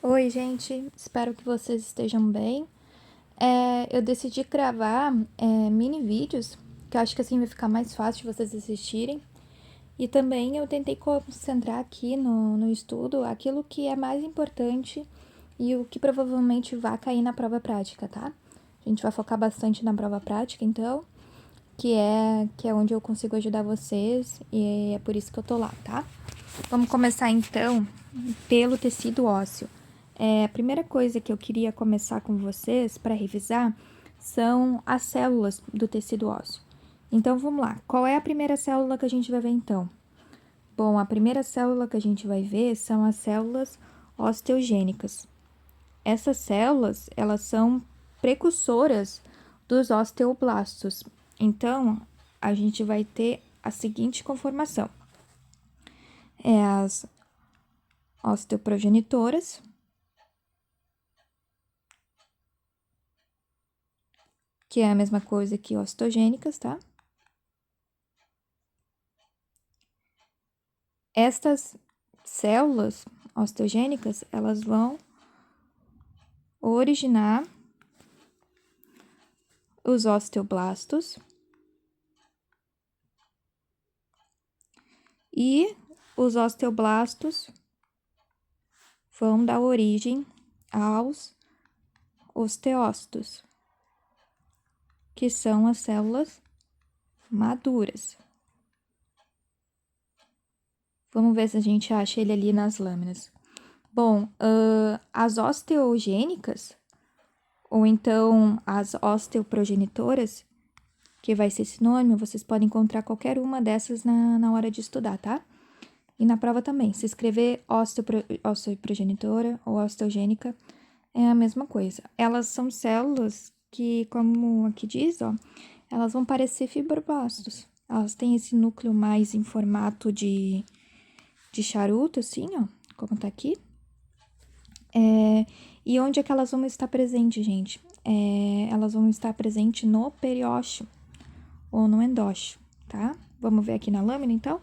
Oi, gente, espero que vocês estejam bem. Eu decidi gravar mini vídeos, que eu acho que assim vai ficar mais fácil de vocês assistirem. E também eu tentei concentrar aqui no estudo aquilo que é mais importante e o que provavelmente vai cair na prova prática, tá? A gente vai focar bastante na prova prática, então, que é onde eu consigo ajudar vocês e é por isso que eu tô lá, tá? Vamos começar então pelo tecido ósseo. A primeira coisa que eu queria começar com vocês para revisar são as células do tecido ósseo. Então vamos lá, qual é a primeira célula que a gente vai ver então? Bom, a primeira célula que a gente vai ver são as células osteogênicas. Essas células, elas são precursoras dos osteoblastos. Então, a gente vai ter a seguinte conformação: as osteoprogenitoras, que é a mesma coisa que osteogênicas, tá? Estas células osteogênicas, elas vão originar os osteoblastos e os osteoblastos vão dar origem aos osteócitos, que são as células maduras. Vamos ver se a gente acha ele ali nas lâminas. Bom, as osteogênicas, ou então as osteoprogenitoras, que vai ser sinônimo, vocês podem encontrar qualquer uma dessas na hora de estudar, tá? E na prova também. Se escrever osteoprogenitora ou osteogênica, é a mesma coisa. Elas são células que, como aqui diz, ó, elas vão parecer fibroblastos. Elas têm esse núcleo mais em formato de charuto, assim, ó, como tá aqui. E onde é que elas vão estar presentes, gente? Elas vão estar presentes no periósteo ou no endósteo, tá? Vamos ver aqui na lâmina, então?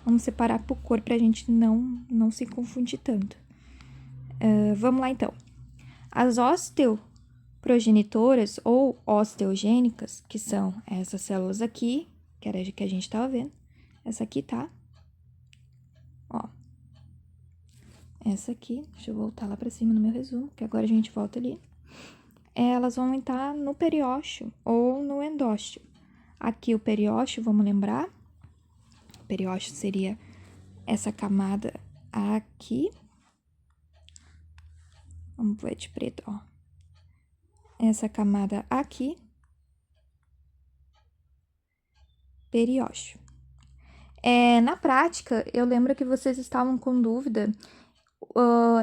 Vamos separar por cor pra gente não se confundir tanto. Vamos lá, então. As osteoprogenitoras ou osteogênicas, que são essas células aqui, que era a que a gente tava vendo. Essa aqui, tá? Ó. Essa aqui, deixa eu voltar lá pra cima no meu resumo, que agora a gente volta ali. Elas vão estar no periósteo ou no endósteo. Aqui o periósteo, vamos lembrar? O periósteo seria essa camada aqui. Vamos ver de preto, ó. Essa camada aqui. Periósteo. Na prática, eu lembro que vocês estavam com dúvida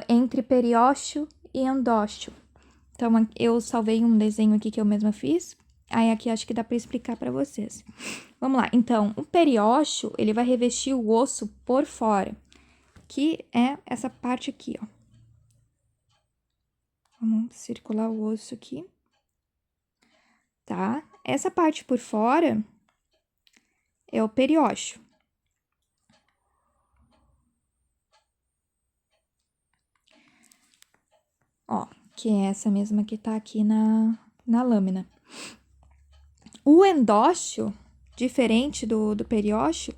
entre periósteo e endósteo. Então, eu salvei um desenho aqui que eu mesma fiz. Aí, aqui acho que dá para explicar para vocês. Vamos lá. Então, o periósteo, ele vai revestir o osso por fora, que é essa parte aqui, ó. Vamos circular o osso aqui. Tá? Essa parte por fora é o periósteo. Ó, que é essa mesma que tá aqui na lâmina. O endósteo, diferente do periósteo,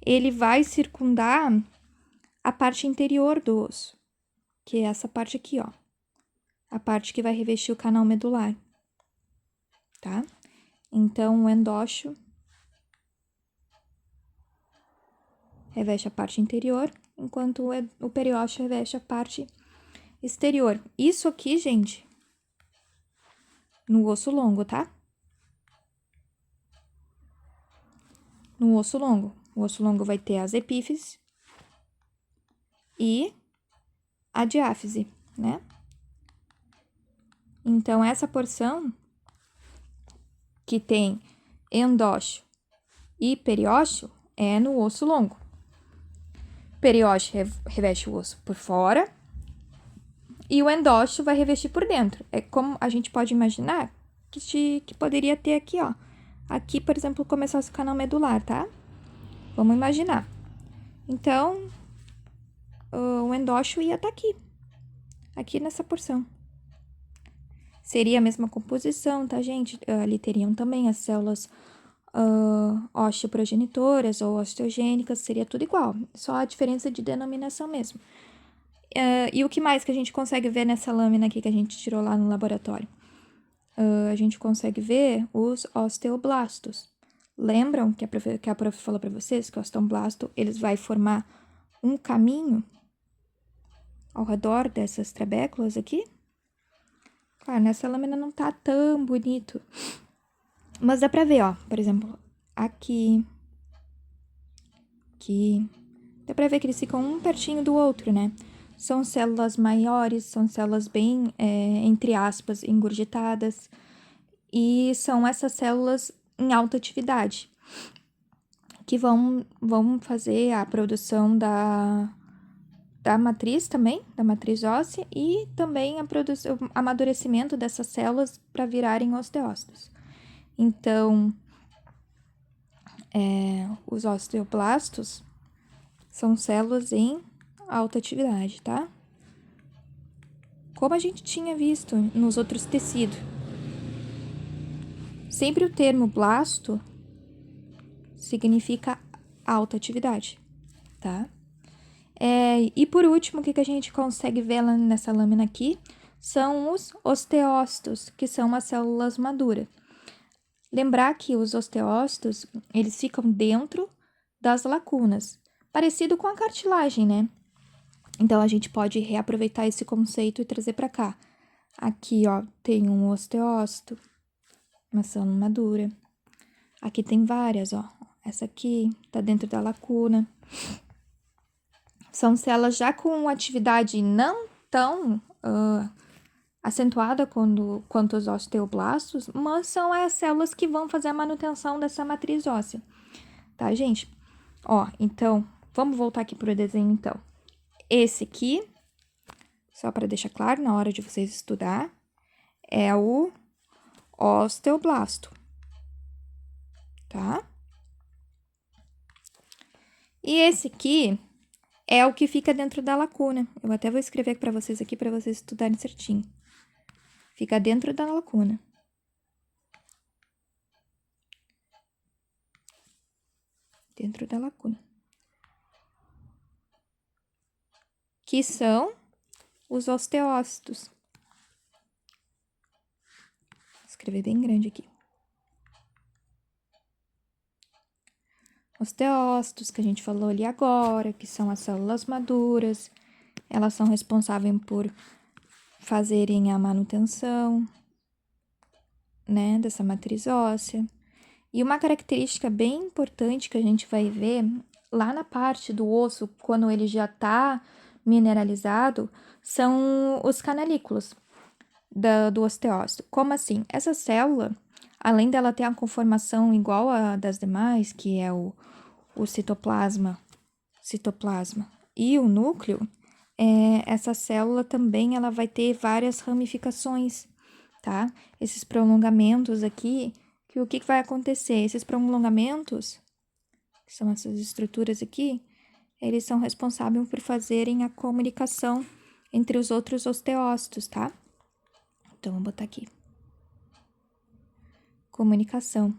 ele vai circundar a parte interior do osso, que é essa parte aqui, ó. A parte que vai revestir o canal medular, tá? Então, o endósteo reveste a parte interior, enquanto o periósteo reveste a parte exterior. Isso aqui, gente, no osso longo, tá? No osso longo. O osso longo vai ter as epífises e a diáfise, né? Então, essa porção que tem endósteo e periósteo é no osso longo. Periósteo reveste o osso por fora e o endósteo vai revestir por dentro. É como a gente pode imaginar que poderia ter aqui, ó. Aqui, por exemplo, começasse o canal medular, tá? Vamos imaginar. Então, o endósteo ia estar aqui. aqui nessa porção. Seria a mesma composição, tá, gente? Ali teriam também as células osteoprogenitoras ou osteogênicas, seria tudo igual, só a diferença de denominação mesmo. E o que mais que a gente consegue ver nessa lâmina aqui que a gente tirou lá no laboratório? A gente consegue ver os osteoblastos. Lembram que a prof falou para vocês que o osteoblasto eles vai formar um caminho ao redor dessas trabéculas aqui? Claro, nessa lâmina não tá tão bonito, mas dá pra ver, ó, por exemplo, aqui, dá pra ver que eles ficam um pertinho do outro, né? São células maiores, são células bem, entre aspas, engurgitadas, e são essas células em alta atividade, que vão fazer a produção da matriz também, da matriz óssea, e também o amadurecimento dessas células para virarem osteócitos. Então, os osteoblastos são células em alta atividade, tá? Como a gente tinha visto nos outros tecidos. Sempre o termo blasto significa alta atividade, tá? E por último, o que a gente consegue ver lá nessa lâmina aqui são os osteócitos, que são as células maduras. Lembrar que os osteócitos, eles ficam dentro das lacunas, parecido com a cartilagem, né? Então, a gente pode reaproveitar esse conceito e trazer para cá. Aqui, ó, tem um osteócito, uma célula madura. Aqui tem várias, ó. Essa aqui tá dentro da lacuna. São células já com atividade não tão acentuada quanto os osteoblastos, mas são as células que vão fazer a manutenção dessa matriz óssea, tá, gente? Ó, então, vamos voltar aqui pro desenho, então. Esse aqui, só para deixar claro na hora de vocês estudar, é o osteoblasto, tá? E esse aqui é o que fica dentro da lacuna. Eu até vou escrever para vocês aqui para vocês estudarem certinho. Fica dentro da lacuna. Dentro da lacuna. Que são os osteócitos. Vou escrever bem grande aqui. Osteócitos, que a gente falou ali agora, que são as células maduras. Elas são responsáveis por fazerem a manutenção, né, dessa matriz óssea. E uma característica bem importante que a gente vai ver lá na parte do osso, quando ele já está mineralizado, são os canalículos do osteócito. Como assim? Essa célula, além dela ter a conformação igual a das demais, que é o citoplasma e o núcleo, essa célula também ela vai ter várias ramificações, tá? Esses prolongamentos aqui, que o que vai acontecer? Esses prolongamentos, que são essas estruturas aqui, eles são responsáveis por fazerem a comunicação entre os outros osteócitos, tá? Então, vou botar aqui. Comunicação.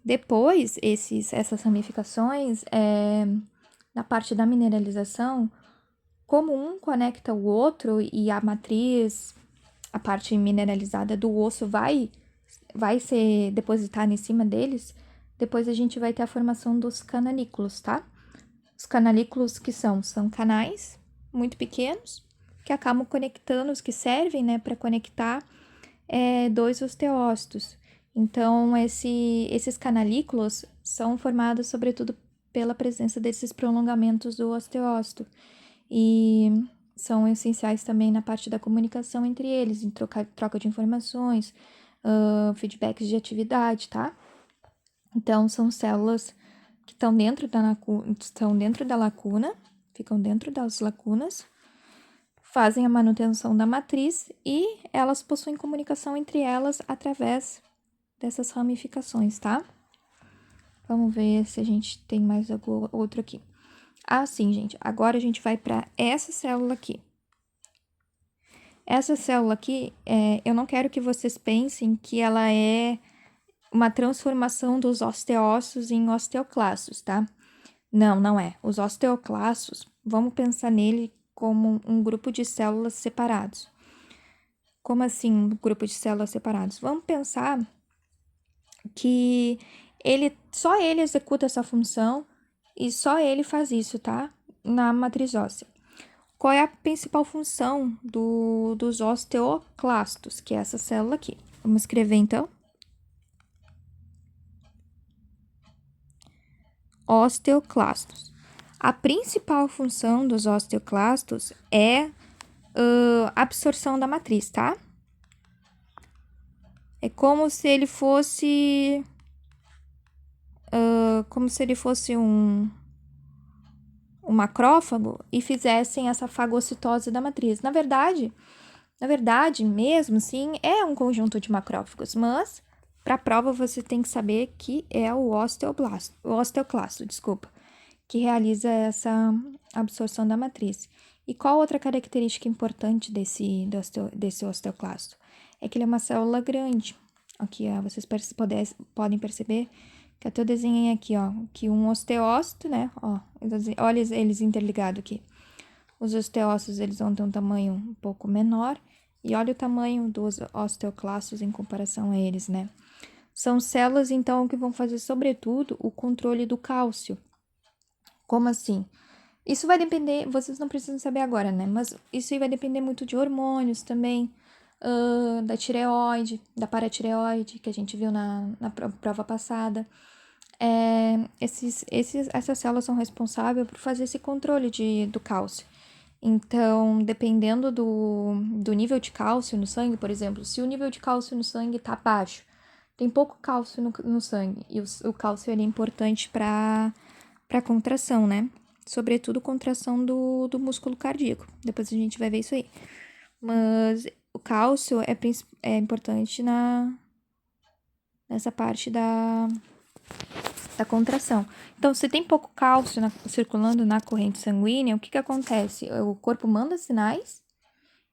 Depois, essas ramificações, na parte da mineralização, como um conecta o outro e a matriz, a parte mineralizada do osso vai ser depositada em cima deles, depois a gente vai ter a formação dos canalículos, tá? Os canalículos que são canais muito pequenos, que acabam conectando, os que servem, né, para conectar dois osteócitos. Então, esses canalículos são formados, sobretudo, pela presença desses prolongamentos do osteócito. E são essenciais também na parte da comunicação entre eles, em troca de informações, feedbacks de atividade, tá? Então, são células que estão dentro da lacuna, ficam dentro das lacunas, fazem a manutenção da matriz e elas possuem comunicação entre elas através dessas ramificações, tá? Vamos ver se a gente tem mais algum outro aqui. Ah, sim, gente. Agora a gente vai para essa célula aqui. Essa célula aqui, eu não quero que vocês pensem que ela é uma transformação dos osteócitos em osteoclastos, tá? Não, não é. Os osteoclastos, vamos pensar nele como um grupo de células separados. Como assim, um grupo de células separados? Vamos pensar que só ele executa essa função e só ele faz isso, tá? Na matriz óssea. Qual é a principal função dos osteoclastos, que é essa célula aqui? Vamos escrever então. Osteoclastos. A principal função dos osteoclastos é absorção da matriz, tá? É como se ele fosse um macrófago e fizessem essa fagocitose da matriz. Na verdade mesmo, sim, é um conjunto de macrófagos, mas para a prova você tem que saber que é o osteoclasto, que realiza essa absorção da matriz. E qual outra característica importante desse osteoclasto? É que ele é uma célula grande. Aqui, ó, vocês podem perceber que até eu desenhei aqui, ó, que um osteócito, né, ó, olha eles interligados aqui. Os osteócitos, eles vão ter um tamanho um pouco menor, e olha o tamanho dos osteoclastos em comparação a eles, né? São células, então, que vão fazer, sobretudo, o controle do cálcio. Como assim? Isso vai depender, vocês não precisam saber agora, né? Mas isso aí vai depender muito de hormônios também, da tireoide, da paratireoide, que a gente viu na prova passada. Essas células são responsáveis por fazer esse controle do cálcio. Então, dependendo do nível de cálcio no sangue, por exemplo, se o nível de cálcio no sangue está baixo, tem pouco cálcio no sangue, e o cálcio ele é importante para contração, né? Sobretudo contração do músculo cardíaco. Depois a gente vai ver isso aí. Mas o cálcio é importante nessa parte da contração. Então, se tem pouco cálcio circulando na corrente sanguínea, o que acontece? O corpo manda sinais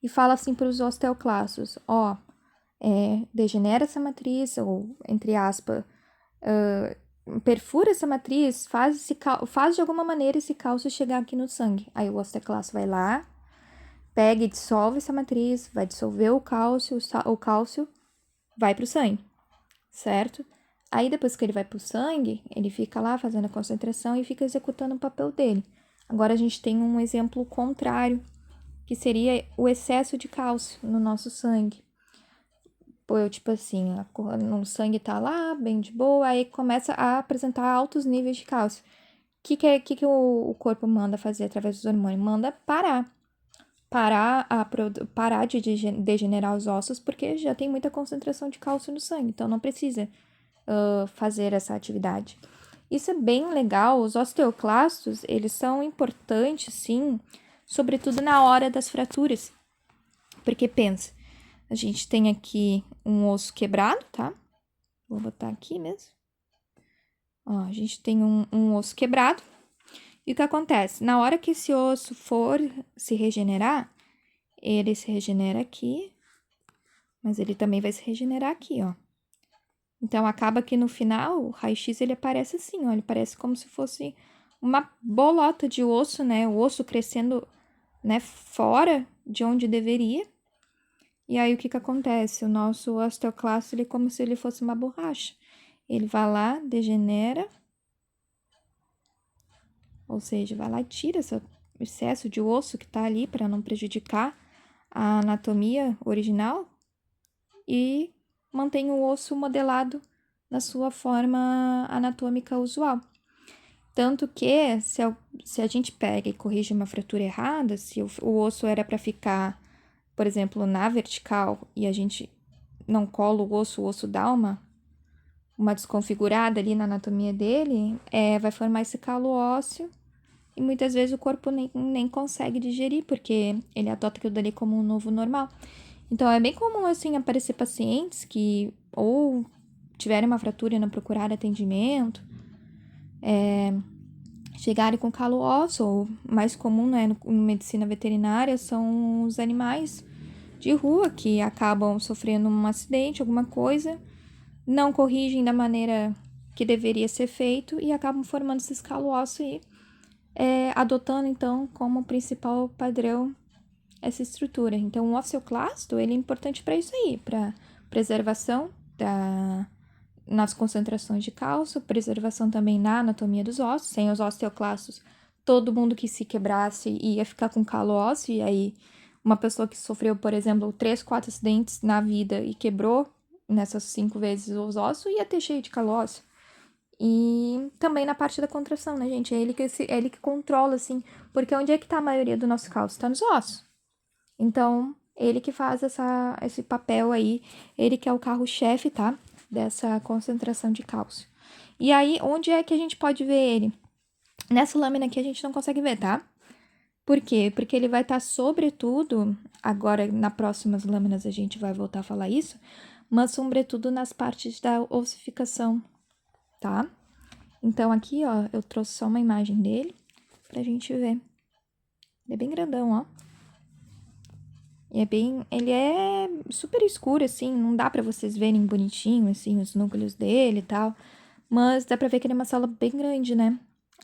e fala assim para os osteoclastos, ó, degenera essa matriz, ou, entre aspas, perfura essa matriz, faz de alguma maneira esse cálcio chegar aqui no sangue. Aí o osteoclasto vai lá, pega e dissolve essa matriz, vai dissolver o cálcio vai para o sangue, certo? Aí, depois que ele vai pro sangue, ele fica lá fazendo a concentração e fica executando o papel dele. Agora, a gente tem um exemplo contrário, que seria o excesso de cálcio no nosso sangue. Tipo assim, o sangue tá lá, bem de boa, aí começa a apresentar altos níveis de cálcio. O que o corpo manda fazer através dos hormônios? Manda parar de degenerar os ossos, porque já tem muita concentração de cálcio no sangue, então não precisa fazer essa atividade. Isso é bem legal. Os osteoclastos, eles são importantes, sim, sobretudo na hora das fraturas. Porque pensa, a gente tem aqui um osso quebrado, tá? Vou botar aqui mesmo. Ó, a gente tem um osso quebrado. E o que acontece? Na hora que esse osso for se regenerar, ele se regenera aqui, mas ele também vai se regenerar aqui, ó. Então, acaba que no final, o raio-x ele aparece assim, ó, ele parece como se fosse uma bolota de osso, né? O osso crescendo, né, fora de onde deveria. E aí, o que acontece? O nosso osteoclasto, ele é como se ele fosse uma borracha. Ele vai lá, degenera, ou seja, vai lá e tira esse excesso de osso que tá ali para não prejudicar a anatomia original e mantém o osso modelado na sua forma anatômica usual. Tanto que, se a gente pega e corrige uma fratura errada, se o osso era para ficar, por exemplo, na vertical e a gente não cola o osso dá uma desconfigurada ali na anatomia dele, vai formar esse calo ósseo e muitas vezes o corpo nem consegue digerir, porque ele adota aquilo dali como um novo normal. Então, é bem comum, assim, aparecer pacientes que ou tiverem uma fratura e não procurarem atendimento, chegarem com calo ósseo, ou mais comum, né, no medicina veterinária, são os animais de rua que acabam sofrendo um acidente, alguma coisa, não corrigem da maneira que deveria ser feito e acabam formando esses calo ósseo e adotando, então, como principal padrão essa estrutura. Então, o osteoclasto, ele é importante para isso aí, para preservação nas concentrações de cálcio, preservação também na anatomia dos ossos. Sem os osteoclastos, todo mundo que se quebrasse ia ficar com calo ósseo, e aí uma pessoa que sofreu, por exemplo, 3, 4 acidentes na vida e quebrou nessas 5 vezes os ossos, ia ter cheio de calo ósseo. E também na parte da contração, né, gente? É ele que controla, assim, porque onde é que tá a maioria do nosso cálcio? Tá nos ossos. Então, ele que faz esse papel aí, ele que é o carro-chefe, tá? Dessa concentração de cálcio. E aí, onde é que a gente pode ver ele? Nessa lâmina aqui a gente não consegue ver, tá? Por quê? Porque ele vai estar sobretudo, agora nas próximas lâminas a gente vai voltar a falar isso, mas sobretudo nas partes da ossificação, tá? Então aqui, ó, eu trouxe só uma imagem dele pra gente ver. Ele é bem grandão, ó. Ele é super escuro, assim, não dá pra vocês verem bonitinho, assim, os núcleos dele e tal. Mas dá pra ver que ele é uma célula bem grande, né?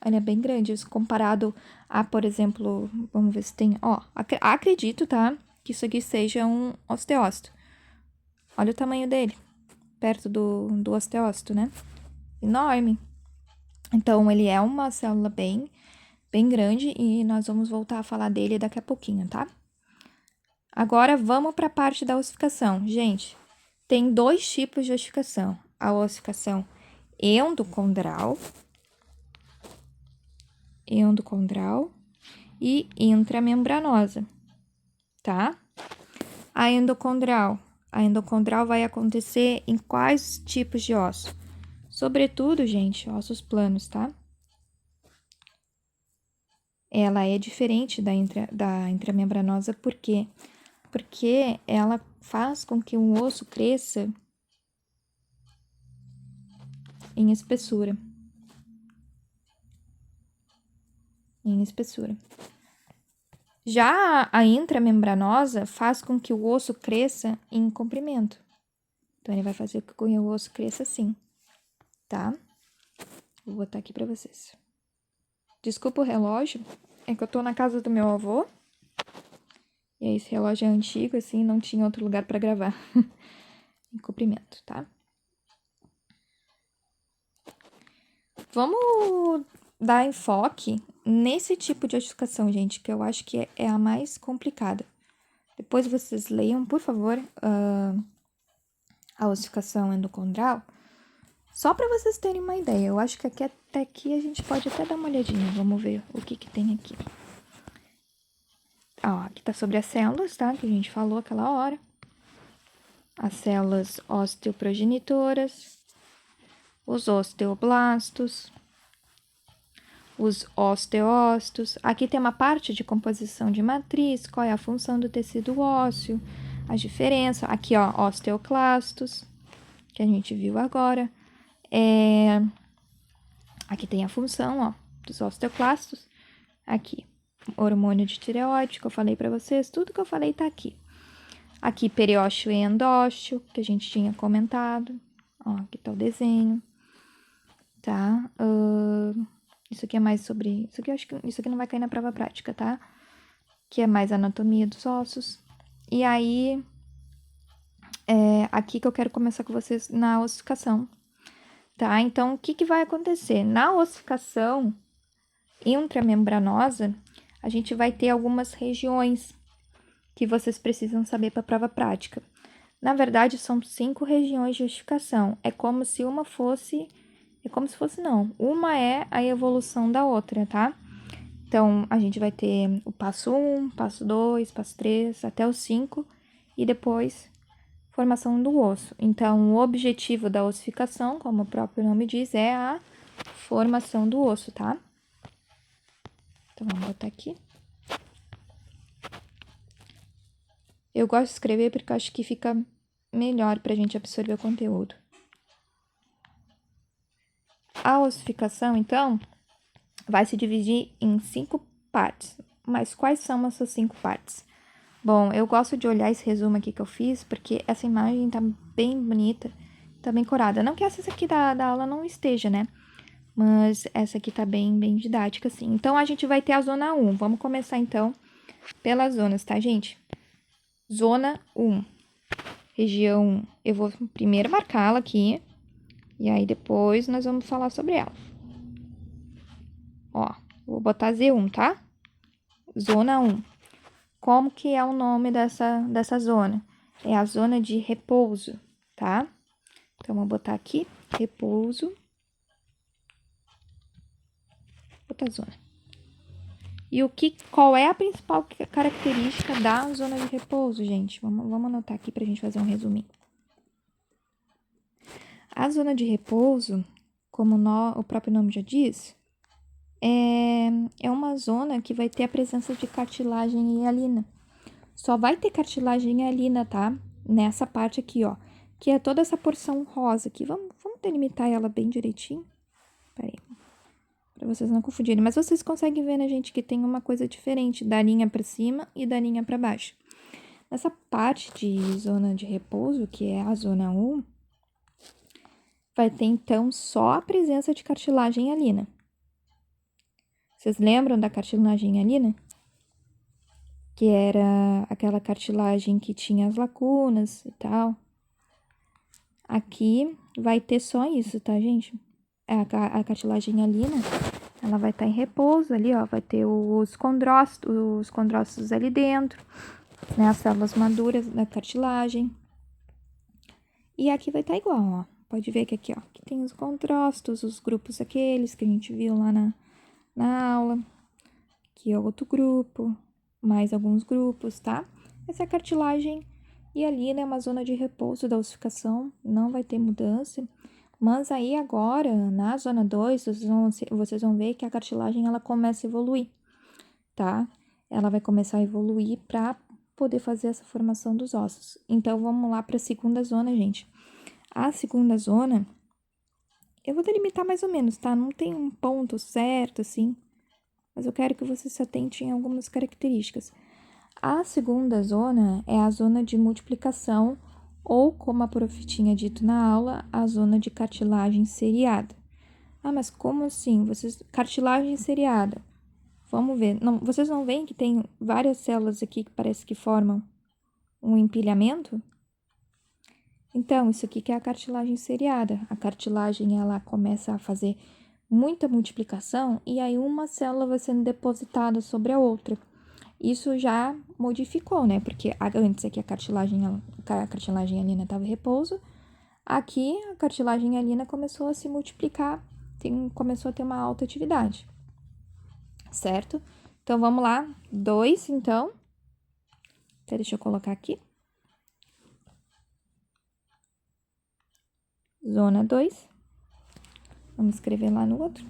Ele é bem grande, comparado a, por exemplo, vamos ver se tem, ó, acredito, tá? Que isso aqui seja um osteócito. Olha o tamanho dele, perto do osteócito, né? Enorme. Então, ele é uma célula bem grande e nós vamos voltar a falar dele daqui a pouquinho, tá? Agora, vamos para a parte da ossificação. Gente, tem 2 tipos de ossificação. A ossificação endocondral e intramembranosa, tá? A endocondral vai acontecer em quais tipos de osso? Sobretudo, gente, ossos planos, tá? Ela é diferente da intramembranosa, por quê? Porque ela faz com que um osso cresça em espessura. Já a intramembranosa faz com que o osso cresça em comprimento. Então, ele vai fazer com que o osso cresça assim, tá? Vou botar aqui pra vocês. Desculpa o relógio, é que eu tô na casa do meu avô. E aí, esse relógio é antigo, assim, não tinha outro lugar pra gravar. Em comprimento, tá? Vamos dar enfoque nesse tipo de ossificação, gente, que eu acho que é a mais complicada. Depois vocês leiam, por favor, a ossificação endocondral, só para vocês terem uma ideia. Eu acho que até aqui a gente pode até dar uma olhadinha. Vamos ver o que tem aqui. Ó, aqui tá sobre as células, tá? Que a gente falou aquela hora. As células osteoprogenitoras, os osteoblastos, os osteócitos. Aqui tem uma parte de composição de matriz, qual é a função do tecido ósseo, as diferenças. Aqui, ó, osteoclastos, que a gente viu agora. Aqui tem a função, ó, dos osteoclastos. Aqui, hormônio de tireoide, que eu falei pra vocês. Tudo que eu falei tá aqui. Aqui, periósteo e endósteo, que a gente tinha comentado. Ó, aqui tá o desenho. Tá? Isso aqui é mais sobre... Isso aqui eu acho que isso aqui não vai cair na prova prática, tá? Que é mais anatomia dos ossos. E aí, aqui que eu quero começar com vocês na ossificação, tá? Então, o que vai acontecer? Na ossificação intramembranosa, a gente vai ter algumas regiões que vocês precisam saber para a prova prática. Na verdade, são 5 regiões de ossificação. É como se uma fosse... não. Uma é a evolução da outra, tá? Então, a gente vai ter o passo 1, passo 2, passo 3, até o 5, e depois formação do osso. Então, o objetivo da ossificação, como o próprio nome diz, é a formação do osso, tá? Então, vamos botar aqui. Eu gosto de escrever porque eu acho que fica melhor pra gente absorver o conteúdo. A ossificação, então, vai se dividir em 5 partes. Mas quais são essas 5 partes? Bom, eu gosto de olhar esse resumo aqui que eu fiz, porque essa imagem tá bem bonita, tá bem corada. Não que essa aqui da aula não esteja, né? Mas essa aqui tá bem didática, assim. Então, a gente vai ter a zona 1. Vamos começar, então, pelas zonas, tá, gente? Zona 1. Região 1. Eu vou primeiro marcá-la aqui, e aí depois nós vamos falar sobre ela. Ó, vou botar Z1, tá? Zona 1. Como que é o nome dessa zona? É a zona de repouso, tá? Então, vou botar aqui, repouso. Outra zona. E qual é a principal característica da zona de repouso, gente? Vamos anotar aqui pra gente fazer um resuminho. A zona de repouso, como o próprio nome já diz, é uma zona que vai ter a presença de cartilagem e hialina. Só vai ter cartilagem e hialina, tá? Nessa parte aqui, ó, que é toda essa porção rosa aqui. Vamos delimitar ela bem direitinho. Peraí, para vocês não confundirem. Mas vocês conseguem ver, né, gente, que tem uma coisa diferente da linha para cima e da linha para baixo. Nessa parte de zona de repouso, que é a zona 1, vai ter, então, só a presença de cartilagem hialina. Vocês lembram da cartilagem hialina? Que era aquela cartilagem que tinha as lacunas e tal. Aqui vai ter só isso, tá, gente? A cartilagem hialina, ela vai estar em repouso ali, ó. Vai ter os condrócitos ali dentro, né? As células maduras da cartilagem. E aqui vai estar igual, ó. Pode ver que aqui, ó, que tem os condrócitos, os grupos aqueles que a gente viu lá na aula. Aqui é outro grupo, mais alguns grupos, tá? Essa é a cartilagem hialina, é uma zona de repouso da ossificação, não vai ter mudança. Mas aí agora, na zona 2, vocês vão ver que a cartilagem ela começa a evoluir, tá? Ela vai começar a evoluir para poder fazer essa formação dos ossos. Então, vamos lá para a segunda zona, gente. A segunda zona, eu vou delimitar mais ou menos, tá? Não tem um ponto certo, assim, mas eu quero que você se atente em algumas características. A segunda zona é a zona de multiplicação, ou, como a prof tinha dito na aula, a zona de cartilagem seriada. Ah, mas como assim? Cartilagem seriada. Vamos ver. Não, vocês não veem que tem várias células aqui que parece que formam um empilhamento? Então, isso aqui que é a cartilagem seriada. A cartilagem, ela começa a fazer muita multiplicação e aí uma célula vai sendo depositada sobre a outra. Isso já modificou, né? Porque antes aqui a cartilagem hialina estava em repouso. Aqui a cartilagem hialina começou a se multiplicar, começou a ter uma alta atividade. Certo? Então, vamos lá. 2, então. Deixa eu colocar aqui. Zona 2. Vamos escrever lá no outro.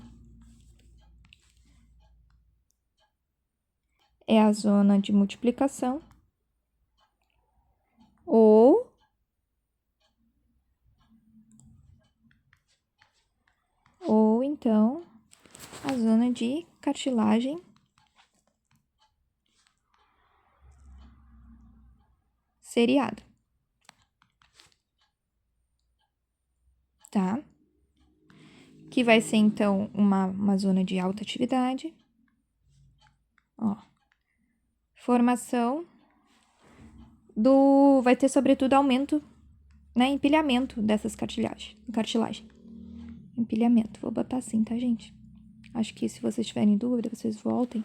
É a zona de multiplicação. Ou então a zona de cartilagem seriada. Tá? Que vai ser, então, uma zona de alta atividade. Ó. Formação vai ter, sobretudo, aumento, né? Empilhamento dessas cartilagem. Empilhamento. Vou botar assim, tá, gente? Acho que se vocês tiverem dúvida, vocês voltem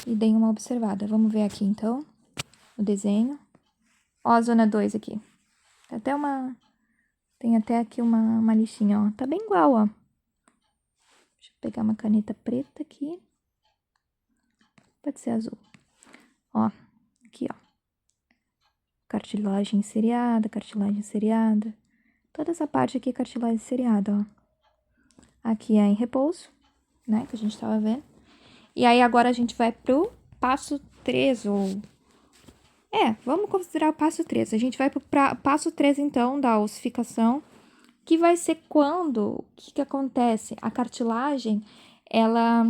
e deem uma observada. Vamos ver aqui, então, o desenho. Ó, a zona 2 aqui. Tem até aqui uma listinha, ó. Tá bem igual, ó. Deixa eu pegar uma caneta preta aqui. Pode ser azul. Ó, aqui, ó. Cartilagem seriada. Toda essa parte aqui é cartilagem seriada, ó. Aqui é em repouso, né, que a gente tava vendo. E aí, agora a gente vai pro passo 3, vamos considerar o passo 3. A gente vai pro passo 3, então, da ossificação, que vai ser quando, o que acontece? A cartilagem, ela,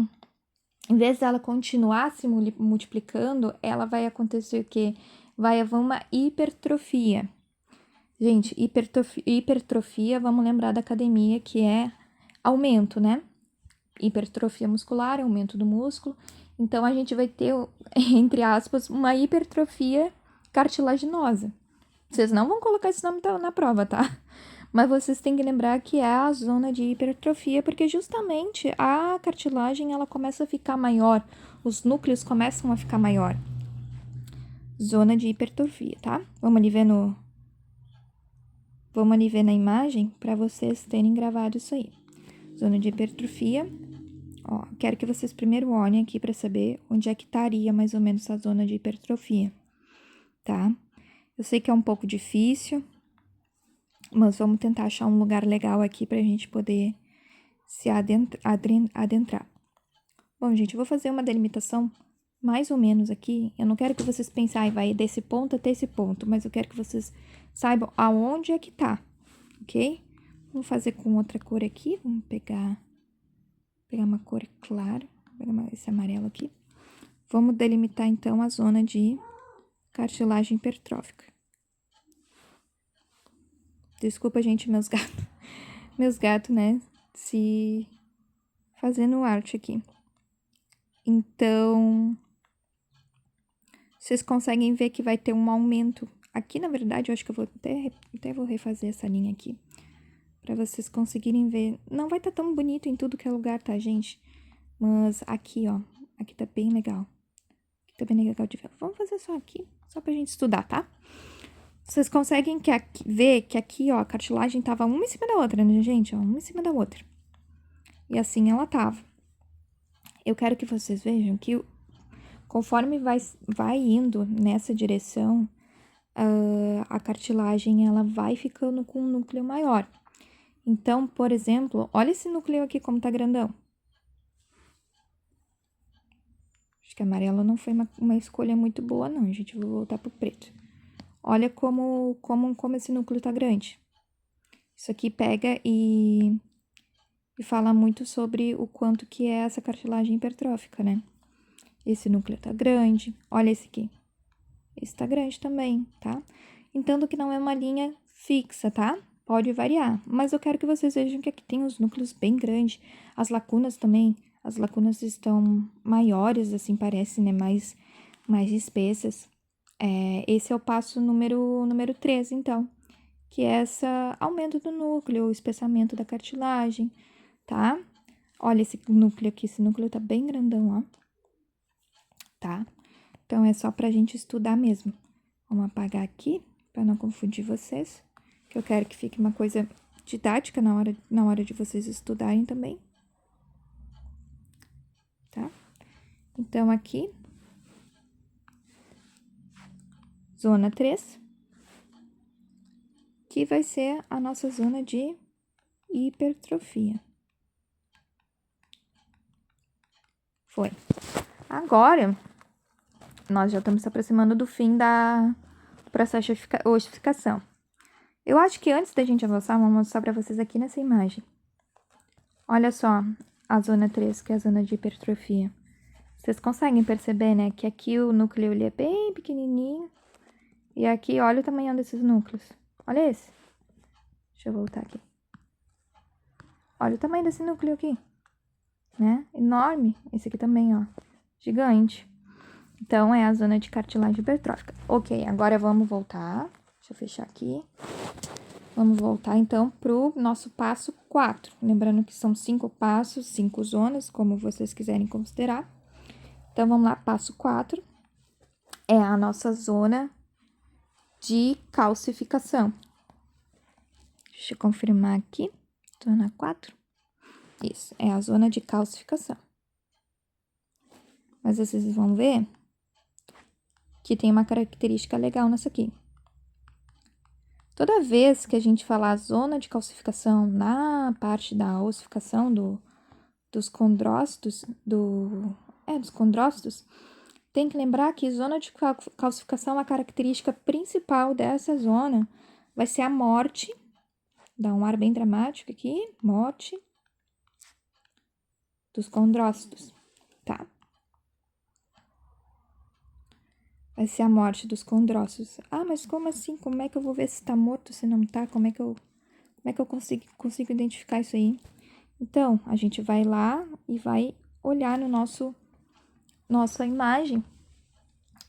em vez dela continuar se multiplicando, ela vai acontecer o quê? vai haver uma hipertrofia. Gente, hipertrofia, vamos lembrar da academia, que é aumento, né? Hipertrofia muscular, aumento do músculo. Então, a gente vai ter, entre aspas, uma hipertrofia cartilaginosa. Vocês não vão colocar esse nome na prova, tá? Mas vocês têm que lembrar que é a zona de hipertrofia, porque justamente a cartilagem, ela começa a ficar maior, os núcleos começam a ficar maior. Zona de hipertrofia, tá? Vamos ali ver na imagem para vocês terem gravado isso aí. Zona de hipertrofia. Ó, quero que vocês primeiro olhem aqui para saber onde é que estaria mais ou menos a zona de hipertrofia, tá? Eu sei que é um pouco difícil, mas vamos tentar achar um lugar legal aqui pra gente poder se adentrar. Bom, gente, eu vou fazer uma delimitação mais ou menos aqui. Eu não quero que vocês pensem, vai desse ponto até esse ponto, mas eu quero que vocês saibam aonde é que tá, ok? Vamos fazer com outra cor aqui. Vamos pegar uma cor clara, vou pegar esse amarelo aqui. Vamos delimitar, então, a zona de cartilagem hipertrófica. Desculpa, gente, meus gatos, né, se fazendo arte aqui. Então, vocês conseguem ver que vai ter um aumento. Aqui, na verdade, eu acho que eu vou até vou refazer essa linha aqui, pra vocês conseguirem ver. Não vai estar tão bonito em tudo que é lugar, tá, gente? Mas aqui, ó, aqui tá bem legal. Aqui tá bem legal de ver. Vamos fazer só aqui, só pra gente estudar, tá? Vocês conseguem ver que aqui, ó, a cartilagem tava uma em cima da outra, né, gente? Ó, uma em cima da outra. E assim ela tava. Eu quero que vocês vejam que conforme vai indo nessa direção, a cartilagem, ela vai ficando com um núcleo maior. Então, por exemplo, olha esse núcleo aqui como tá grandão. Acho que amarelo não foi uma escolha muito boa, não, gente. Vou voltar pro preto. Olha como esse núcleo tá grande. Isso aqui pega e fala muito sobre o quanto que é essa cartilagem hipertrófica, né? Esse núcleo tá grande. Olha esse aqui. Esse tá grande também, tá? Entendo que não é uma linha fixa, tá? Pode variar. Mas eu quero que vocês vejam que aqui tem os núcleos bem grandes. As lacunas também. As lacunas estão maiores, assim, parece, né? Mais espessas. Esse é o passo número 3, então. Que é esse aumento do núcleo, o espessamento da cartilagem, tá? Olha esse núcleo aqui. Esse núcleo tá bem grandão, ó. Tá? Então, é só pra gente estudar mesmo. Vamos apagar aqui, pra não confundir vocês. Que eu quero que fique uma coisa didática na hora de vocês estudarem também. Tá? Então, aqui, zona 3, que vai ser a nossa zona de hipertrofia. Foi. Agora, nós já estamos se aproximando do fim do processo de ossificação. Eu acho que antes da gente avançar, vou mostrar para vocês aqui nessa imagem. Olha só a zona 3, que é a zona de hipertrofia. Vocês conseguem perceber, né, que aqui o núcleo ele é bem pequenininho. E aqui, olha o tamanho desses núcleos. Olha esse. Deixa eu voltar aqui. Olha o tamanho desse núcleo aqui, né? Enorme. Esse aqui também, ó. Gigante. Então, é a zona de cartilagem hipertrófica. Ok, agora vamos voltar. Deixa eu fechar aqui. Vamos voltar, então, pro nosso passo 4. Lembrando que são 5 passos, 5 zonas, como vocês quiserem considerar. Então, vamos lá, passo 4. É a nossa zona de calcificação. Deixa eu confirmar aqui. Zona 4. Isso, é a zona de calcificação. Mas vocês vão ver que tem uma característica legal nessa aqui. Toda vez que a gente falar zona de calcificação na parte da ossificação dos condrócitos, dos condrócitos, tem que lembrar que zona de calcificação, a característica principal dessa zona vai ser a morte. Dá um ar bem dramático aqui, morte dos condrócitos, tá? vai ser a morte dos condrócitos. Ah, mas como assim? Como é que eu vou ver se tá morto, se não tá? Como é que eu consigo identificar isso aí? Então, a gente vai lá e vai olhar no nossa imagem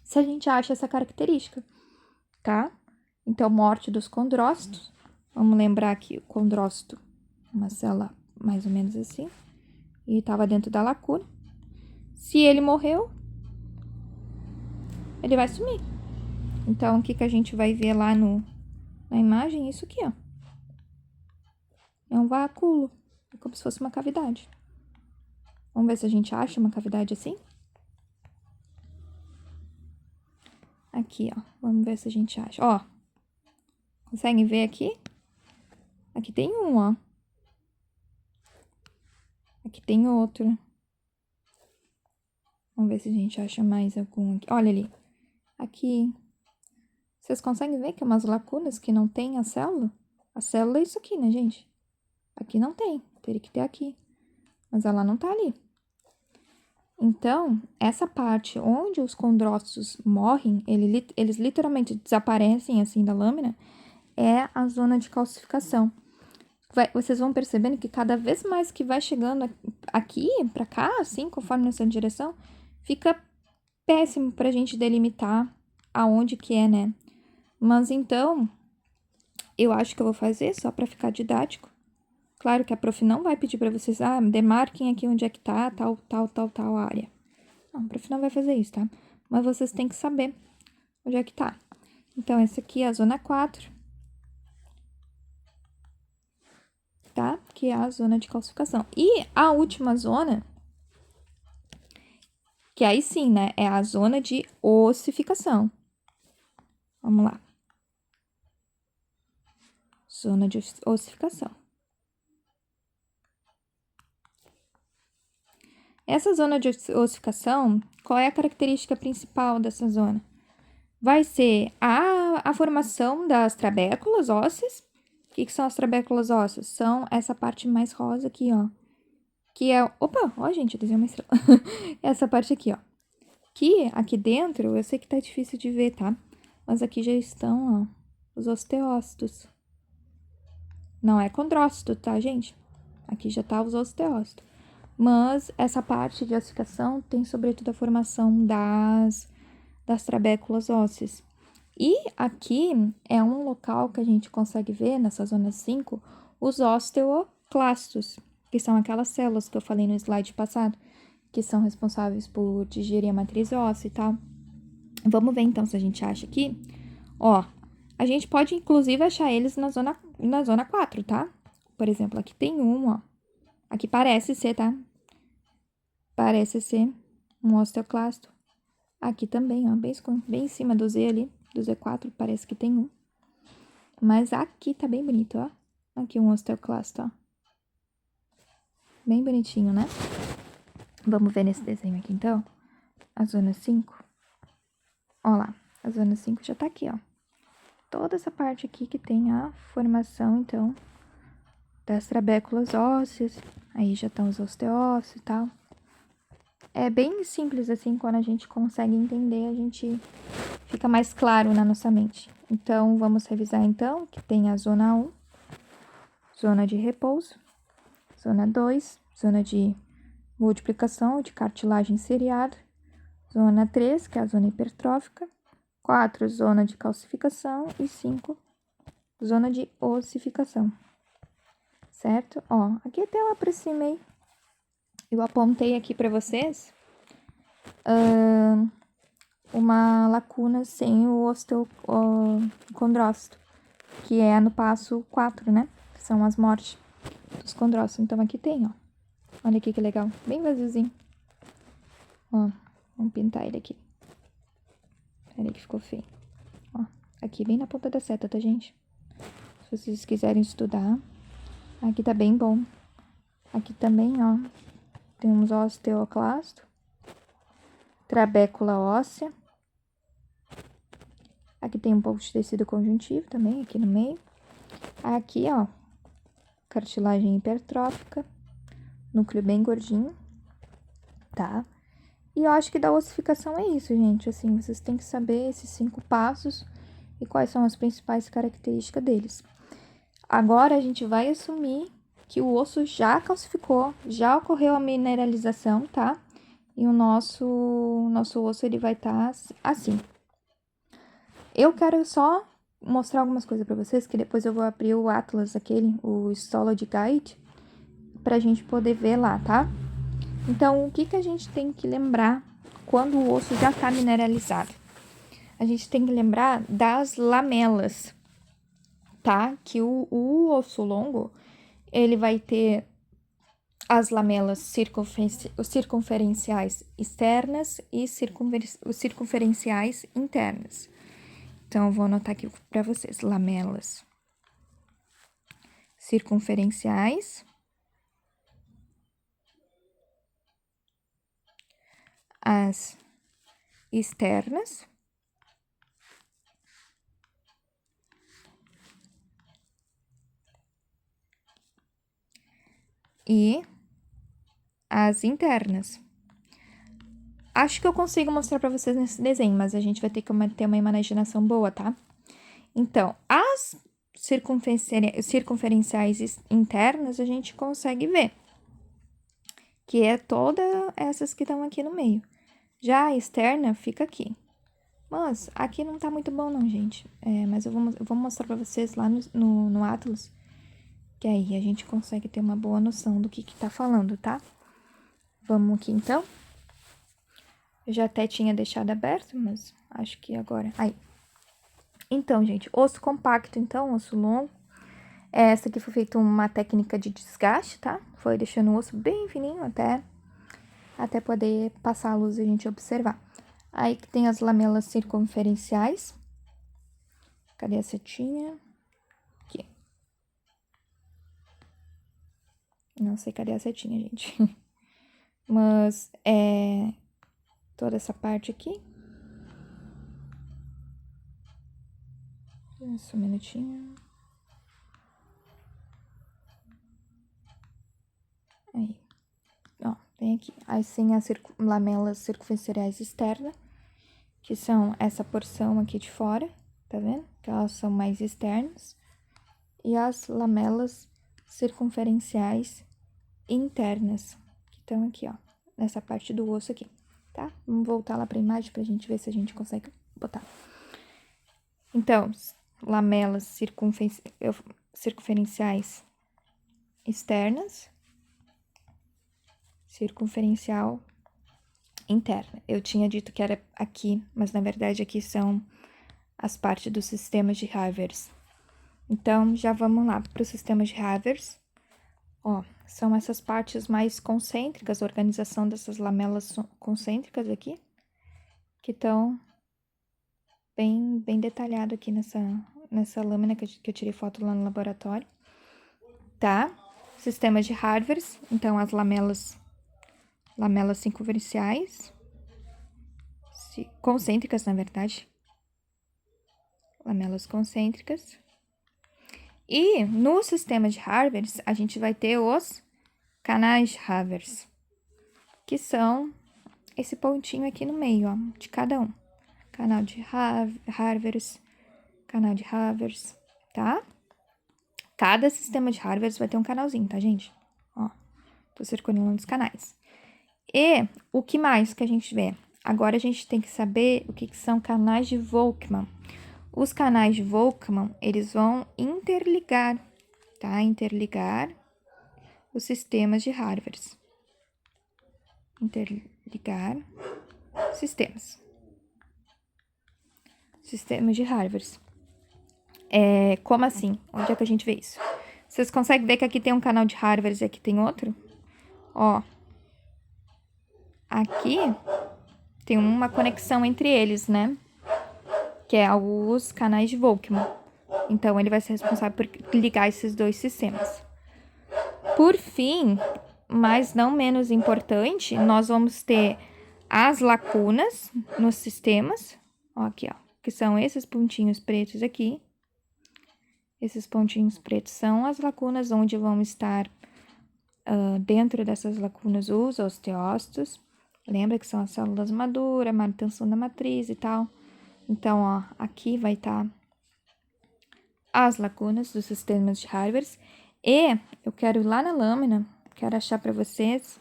se a gente acha essa característica, tá? Então, morte dos condrócitos. Vamos lembrar que o condrócito, uma célula mais ou menos assim, e estava dentro da lacuna. Se ele morreu, ele vai sumir. Então, o que a gente vai ver lá na imagem? Isso aqui, ó. É um vácuo, é como se fosse uma cavidade. Vamos ver se a gente acha uma cavidade assim? Aqui, ó. Vamos ver se a gente acha. Ó, conseguem ver aqui? Aqui tem um, ó. Aqui tem outro. Vamos ver se a gente acha mais algum aqui. Olha ali. Aqui. Vocês conseguem ver que é umas lacunas que não tem a célula? A célula é isso aqui, né, gente? Aqui não tem. Teria que ter aqui. Mas ela não tá ali. Então, essa parte onde os condrócitos morrem, eles literalmente desaparecem assim da lâmina, é a zona de calcificação. Vocês vão percebendo que cada vez mais que vai chegando aqui pra cá, assim, conforme nessa direção, fica péssimo pra gente delimitar aonde que é, né? Mas então, eu acho que eu vou fazer só pra ficar didático. Claro que a prof não vai pedir pra vocês, demarquem aqui onde é que tá, tal área. Não, a prof não vai fazer isso, tá? Mas vocês têm que saber onde é que tá. Então, essa aqui é a zona 4, tá? Que é a zona de calcificação. E a última zona, que aí sim, né? É a zona de ossificação. Vamos lá. Zona de ossificação. Essa zona de ossificação, qual é a característica principal dessa zona? Vai ser a formação das trabéculas ósseas. O que são as trabéculas ósseas? São essa parte mais rosa aqui, ó. Que é... Opa! Ó, gente, eu desenhei uma estrela. Essa parte aqui, ó. Que aqui dentro, eu sei que tá difícil de ver, tá? Mas aqui já estão, ó, os osteócitos. Não é condrócito, tá, gente? Aqui já tá os osteócitos. Mas essa parte de ossificação tem, sobretudo, a formação das trabéculas ósseas. E aqui é um local que a gente consegue ver, nessa zona 5, os osteoclastos, que são aquelas células que eu falei no slide passado, que são responsáveis por digerir a matriz óssea e tal. Vamos ver, então, se a gente acha aqui. Ó, a gente pode, inclusive, achar eles na zona 4, tá? Por exemplo, aqui tem um, ó. Aqui parece ser, tá? Parece ser um osteoclasto. Aqui também, ó, bem em cima do Z ali, do Z4, parece que tem um. Mas aqui tá bem bonito, ó. Aqui um osteoclasto, ó. Bem bonitinho, né? Vamos ver nesse desenho aqui, então. A zona 5. Ó lá, a zona 5 já tá aqui, ó. Toda essa parte aqui que tem a formação, então, das trabéculas ósseas. Aí já estão os osteócitos e tal. É bem simples, assim, quando a gente consegue entender, a gente fica mais claro na nossa mente. Então, vamos revisar, então, que tem a zona 1, zona de repouso, zona 2, zona de multiplicação de cartilagem seriada, zona 3, que é a zona hipertrófica, 4, zona de calcificação e 5, zona de ossificação. Certo? Ó, aqui até eu aproximei, eu apontei aqui para vocês uma lacuna sem o osteocondrócito, que é no passo 4, né? Que são as mortes dos condrócitos. Então, aqui tem, ó. Olha aqui que legal, bem vaziozinho. Ó, vamos pintar ele aqui. Peraí que ficou feio. Ó, aqui bem na ponta da seta, tá, gente? Se vocês quiserem estudar, aqui tá bem bom. Aqui também, ó, temos osteoclasto, trabécula óssea. Aqui tem um pouco de tecido conjuntivo também, aqui no meio. Aqui, ó, cartilagem hipertrófica, núcleo bem gordinho, tá? E eu acho que da ossificação é isso, gente. Assim, vocês têm que saber esses 5 passos e quais são as principais características deles. Agora, a gente vai assumir que o osso já calcificou, já ocorreu a mineralização, tá? E o nosso osso, ele vai estar assim. Eu quero só mostrar algumas coisas pra vocês, que depois eu vou abrir o Atlas, o Histology Guide, pra gente poder ver lá, tá? Então, o que a gente tem que lembrar quando o osso já tá mineralizado? A gente tem que lembrar das lamelas, tá? Que o osso longo, ele vai ter as lamelas circunferenciais externas e circunferenciais internas. Então, eu vou anotar aqui para vocês: lamelas circunferenciais, as externas e as internas. Acho que eu consigo mostrar para vocês nesse desenho, mas a gente vai ter que ter uma imaginação boa, tá? Então, as circunferenciais internas a gente consegue ver, que é todas essas que estão aqui no meio. Já a externa fica aqui. Mas aqui não tá muito bom não, gente. Mas eu vou mostrar pra vocês lá no Atlas, que aí a gente consegue ter uma boa noção do que tá falando, tá? Vamos aqui, então. Eu já até tinha deixado aberto, mas acho que agora... Aí. Então, gente, osso compacto, então, osso longo. Essa aqui foi feita uma técnica de desgaste, tá? Foi deixando o osso bem fininho até poder passar a luz e a gente observar. Aí que tem as lamelas circunferenciais. Cadê a setinha? Aqui. Não sei cadê a setinha, gente. Mas toda essa parte aqui. Só um minutinho. Aí. Ó, tem aqui. Aí tem as lamelas circunferenciais externas, que são essa porção aqui de fora, tá vendo? Que elas são mais externas. E as lamelas circunferenciais internas, que estão aqui, ó, nessa parte do osso aqui, tá? Vamos voltar lá pra imagem pra gente ver se a gente consegue botar. Então, lamelas circunferenciais externas, circunferencial interna. Eu tinha dito que era aqui, mas na verdade aqui são as partes dos sistemas de Havers. Então, já vamos lá para o sistema de Havers. Ó, são essas partes mais concêntricas, a organização dessas lamelas concêntricas aqui, que estão bem detalhado aqui nessa lâmina que eu tirei foto lá no laboratório, tá? Sistema de Havers, então as lamelas circunferenciais, concêntricas, na verdade. Lamelas concêntricas. E no sistema de Havers, a gente vai ter os canais de Havers, que são esse pontinho aqui no meio, ó, de cada um. Canal de Havers, canal de Havers, tá? Cada sistema de Havers vai ter um canalzinho, tá, gente? Ó, tô circulando os canais. E o que mais que a gente vê? Agora a gente tem que saber o que são canais de Volkmann. Os canais de Volkmann, eles vão interligar, tá? Interligar os sistemas de Havers. Interligar sistemas. Sistemas de Havers. Como assim? Onde é que a gente vê isso? Vocês conseguem ver que aqui tem um canal de Havers e aqui tem outro? Ó. Aqui tem uma conexão entre eles, né? Que é os canais de Volkmann. Então, ele vai ser responsável por ligar esses dois sistemas. Por fim, mas não menos importante, nós vamos ter as lacunas nos sistemas. Ó, aqui, ó, que são esses pontinhos pretos aqui. Esses pontinhos pretos são as lacunas onde vão estar dentro dessas lacunas os osteócitos. Lembra que são as células maduras, manutenção da matriz e tal. Então, ó, aqui vai estar as lacunas dos sistemas de Harvard. E eu quero ir lá na lâmina, quero achar pra vocês.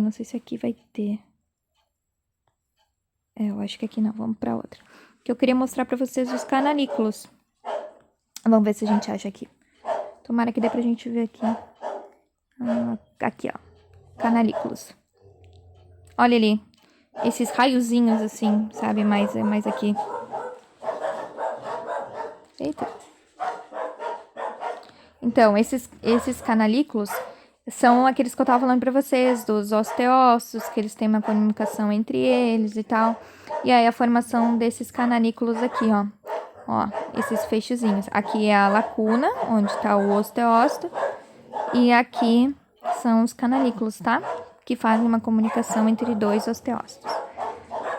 Não sei se aqui vai ter. Eu acho que aqui não, vamos pra outra. Que eu queria mostrar pra vocês os cananículos. Vamos ver se a gente acha aqui. Tomara que dê pra gente ver aqui. Aqui, ó. Cananículos. Olha ali. Esses raiozinhos assim, sabe? Mais aqui. Eita. Então, esses canalículos são aqueles que eu tava falando pra vocês, dos osteócitos, que eles têm uma comunicação entre eles e tal. E aí, a formação desses cananículos aqui, ó. Ó, esses feixezinhos. Aqui é a lacuna, onde tá o osteócito. E aqui são os cananículos, tá? Que fazem uma comunicação entre dois osteócitos.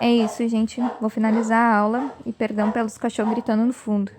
É isso, gente. Vou finalizar a aula. E perdão pelos cachorros gritando no fundo.